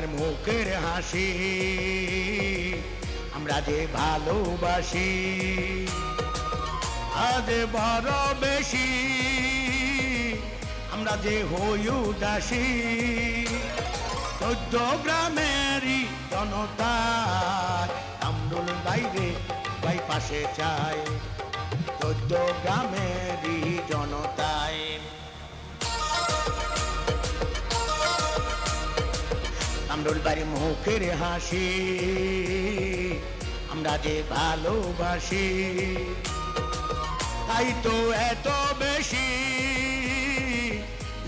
কামরুলবার মুখের হাসি আমরা যে ভালোবাসি আজ বড় বেশি আমরা যে হই উদাসী 14 গ্রামেরই জনতা কামরুল বাইরে ভাই পাশে চায় 14 গ্রামেরই জনতায় কামরুল বাড়ি মুখের হাসি আমরা যে ভালোবাসি তাই তো এত বেশি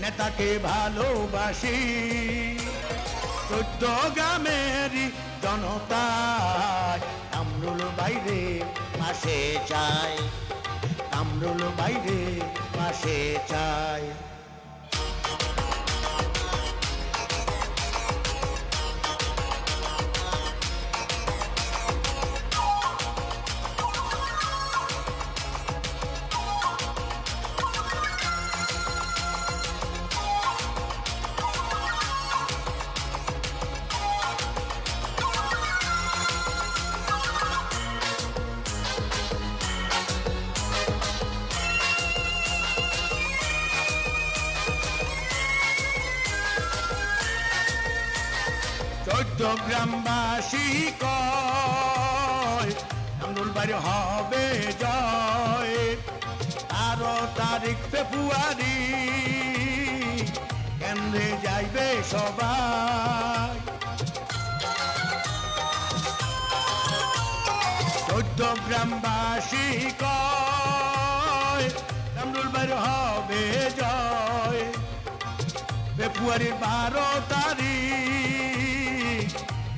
নেতাকে ভালোবাসি 14 গ্রামেরই জনতা কামরুল বাইরে পাশে চায় কামরুল বাইরে পাশে চায় গ্রামবাসী কয় কামরুল বাড়ি হবে জয় 13 তারিখ ফেব্রুয়ারি কেন্দ্রে যাইবে সবাই 14 গ্রামবাসী কয় কামরুল বাড়ি হবে জয় ফেব্রুয়ারির 12 তারিখ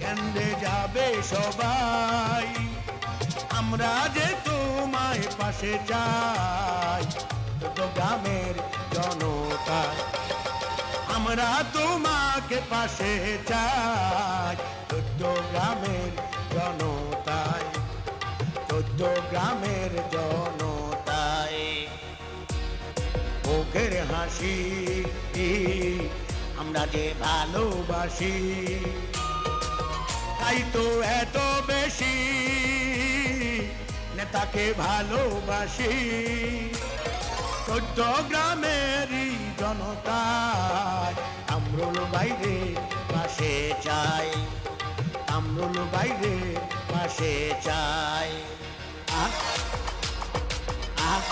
কেন্দ্রে যাবে সবাই আমরা যে তোমায় পাশে চাই 14 গ্রামের জনতা আমরা তোমাকে পাশে চাই 14 গ্রামের জনতায় 14 গ্রামের জনতায় মুখের হাসি আমরা যে ভালোবাসি তাই তো এত বেশি নেতাকে ভালোবাসি 14 গ্রামেরই জনতা কামরুল বাইরে পাশে চাই কামরুল বাইরে পাশে চাই আহ আহ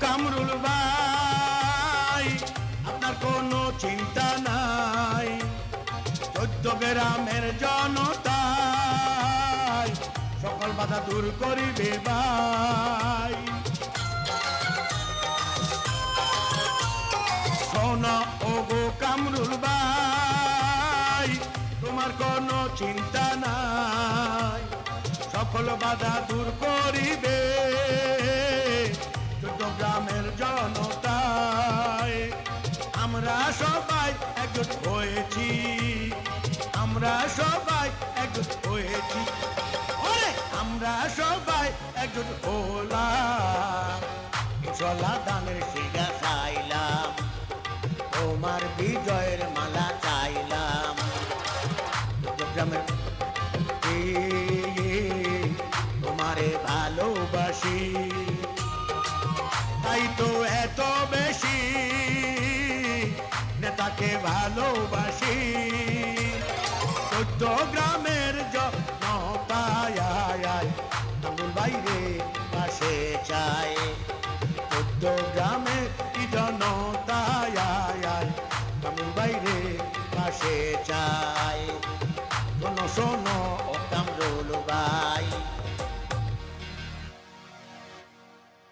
কামরুল ভাই আপনার কোনো চিন্তা নাই 14 গ্রামের জনতায় সকল বাধা দূর করিবে ভাই শোনো ওগো কামরুল ভাই তোমার কোনো চিন্তা নাই সকল বাধা দূর করিবে 14 গ্রামের জনতায় আমরা সবাই একজোট হয়েছি আমরা সবাই একজোট হয়েছি আমরা সবাই একজোট হলাম ইনশাআল্লাহ দানের শিখা চাইলাম তোমার বিজয়ের মালা চাইলাম 14 গ্রামের তোমারে ভালোবাসি তাই তো এত বেশি নেতাকে ভালোবাসি 14 গ্রামের জনতায় কামরুল বাইরে পাশে চায় 14 গ্রামের জনতায় কামরুল বাইরে পাশে চায় শোনো শোনো ও কামরুল ভাই